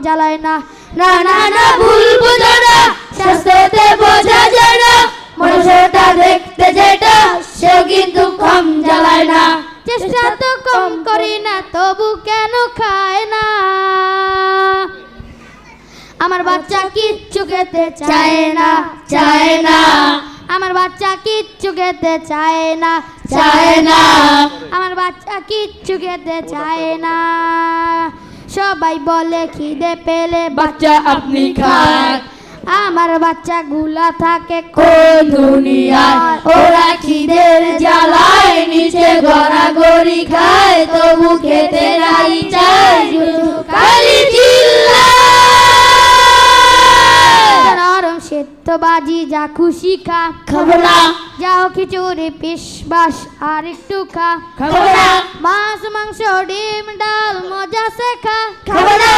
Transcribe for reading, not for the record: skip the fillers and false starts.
জ্বালায় না। না না না ভুল বুঝো না, স্বাস্থ্যতে বোঝা যায় না, মনুষ্যটা দেখতে যেটা সেও কিন্তু কম জ্বালায় না। চেষ্টা তো কম করি না, তবু কেন খায় না? আমার বাচ্চা কিচ্ছু খেতে চায় না, চায় না, আমার বাচ্চা কিচ্ছু খেতে চায় না, চায় না, আমার বাচ্চা কিচ্ছু খেতে চায় না। সবাই বলে খিদে পেলে বাচ্চা আপনি খান। আমার বাচ্চা গুলা থাকে কোন দুনিয়ায়, ওরা খিদের জ্বালায় নিচে গড়াগড়ি খায়, তবু খেতে নাই চায়, শুধু খালি চিল্লায়। নরম সেদ্ধ বাজি যা খুশি খা, খাবো না, যাও খিচুড়ি পিস বাস আর একটু খা, খাবো না, মাছ মাংস ডিম ডাল মজা সে খা। খাবো না।